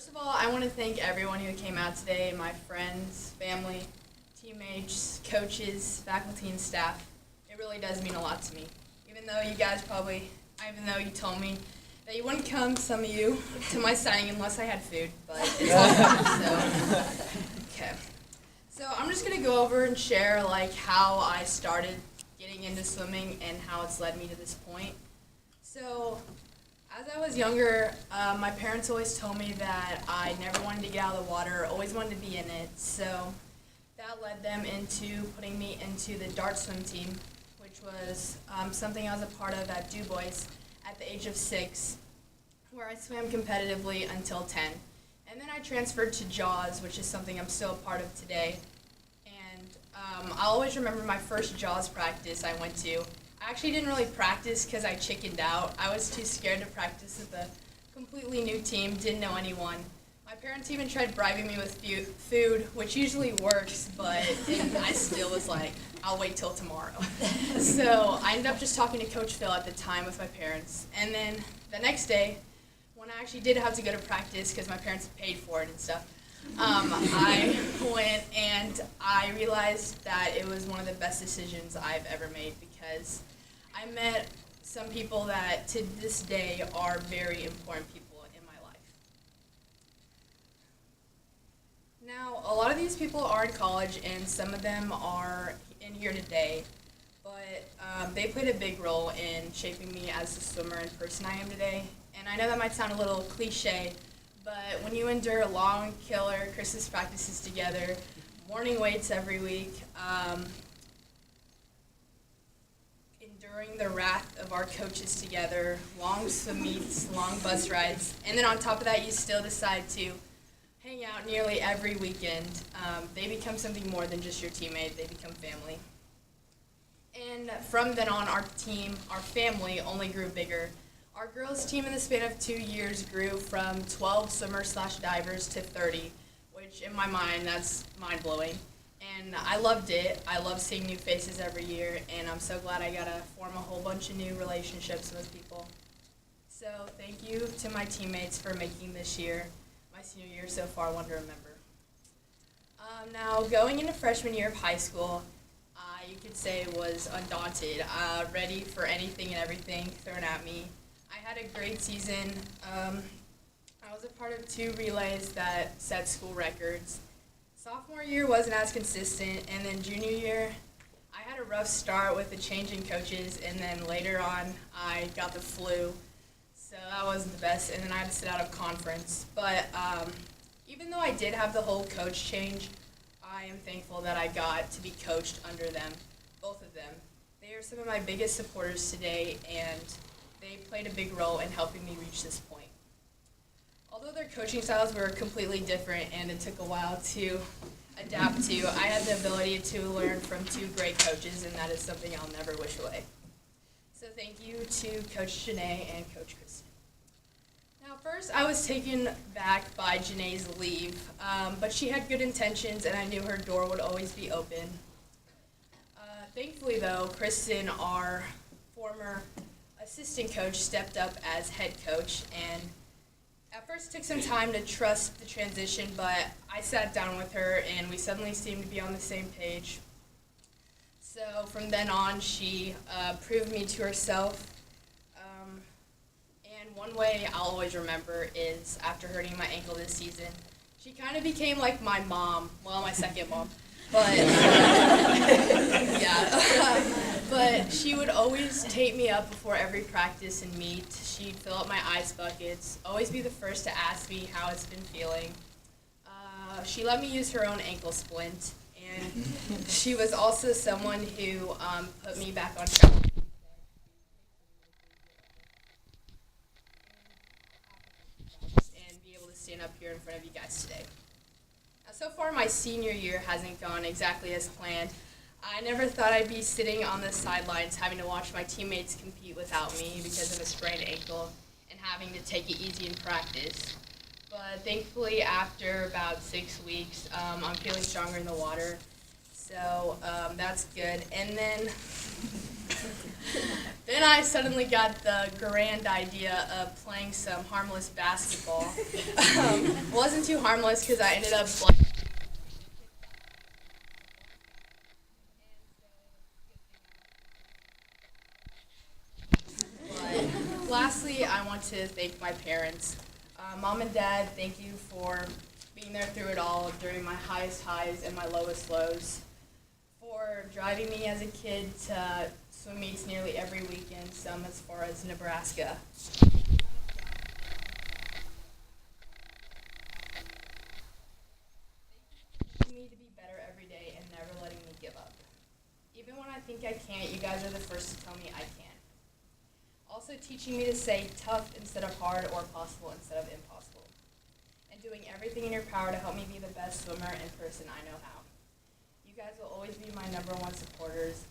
First of all, I want to thank everyone who came out today, my friends, family, teammates, coaches, faculty, and staff. It really does mean a lot to me. Even though you told me that you wouldn't come, some of you, to my signing unless I had food, but it's all good, so. Okay. So I'm just going to go over and share how I started getting into swimming and how it's led me to this point. So as I was younger, my parents always told me that I never wanted to get out of the water, always wanted to be in it. So that led them into putting me into the dart swim team, which was something I was a part of at Du Bois at the age of 6, where I swam competitively until 10. And then I transferred to JAWS, which is something I'm still a part of today. And I always remember my first JAWS practice I went to. I actually didn't really practice because I chickened out. I was too scared to practice with a completely new team, didn't know anyone. My parents even tried bribing me with food, which usually works, but I still was like, I'll wait till tomorrow. So I ended up just talking to Coach Phil at the time with my parents. And then the next day, when I actually did have to go to practice because my parents paid for it and stuff, I went and I realized that it was one of the best decisions I've ever made because I met some people that to this day are very important people in my life. Now, a lot of these people are in college and some of them are in here today, but they played a big role in shaping me as the swimmer and person I am today. And I know that might sound a little cliche, but when you endure long, killer Christmas practices together, morning weights every week, enduring the wrath of our coaches together, long swim meets, long bus rides, and then on top of that, you still decide to hang out nearly every weekend. They become something more than just your teammate. They become family. And from then on, our team, our family, only grew bigger. Our girls' team in the span of 2 years grew from 12 swimmers/divers to 30, which in my mind, that's mind-blowing. And I loved it. I love seeing new faces every year, and I'm so glad I got to form a whole bunch of new relationships with people. So thank you to my teammates for making this year, my senior year so far, one to remember. Now, going into freshman year of high school, you could say was undaunted, ready for anything and everything thrown at me. I had a great season. I was a part of 2 relays that set school records. Sophomore year wasn't as consistent, and then junior year, I had a rough start with the change in coaches, and then later on, I got the flu, so that wasn't the best, and then I had to sit out of conference. But even though I did have the whole coach change, I am thankful that I got to be coached under them, both of them. They are some of my biggest supporters today, and they played a big role in helping me reach this point. Although their coaching styles were completely different and it took a while to adapt to, I had the ability to learn from 2 great coaches, and that is something I'll never wish away. So thank you to Coach Janae and Coach Kristen. Now first, I was taken back by Janae's leave, but she had good intentions and I knew her door would always be open. Thankfully though, Kristen, our former assistant coach, stepped up as head coach, and at first it took some time to trust the transition, but I sat down with her and we suddenly seemed to be on the same page. So from then on, she proved me to herself. And one way I'll always remember is after hurting my ankle this season, she kind of became like my mom, well, my second mom. But yeah, but she would always tape me up before every practice and meet. She'd fill up my ice buckets, always be the first to ask me how it's been feeling. She let me use her own ankle splint, and she was also someone who put me back on track. And be able to stand up here in front of you guys today. So far, my senior year hasn't gone exactly as planned. I never thought I'd be sitting on the sidelines having to watch my teammates compete without me because of a sprained ankle and having to take it easy in practice. But thankfully, after about 6 weeks, I'm feeling stronger in the water. So that's good. And then Then I suddenly got the grand idea of playing some harmless basketball. Wasn't too harmless because I ended up but lastly, I want to thank my parents. Mom and Dad, thank you for being there through it all during my highest highs and my lowest lows. For driving me as a kid to swim meets nearly every weekend, some as far as Nebraska. Teaching me to be better every day and never letting me give up. Even when I think I can't, you guys are the first to tell me I can. Also teaching me to say tough instead of hard or possible instead of impossible. And doing everything in your power to help me be the best swimmer and person I know how. You guys will always be my number one supporters,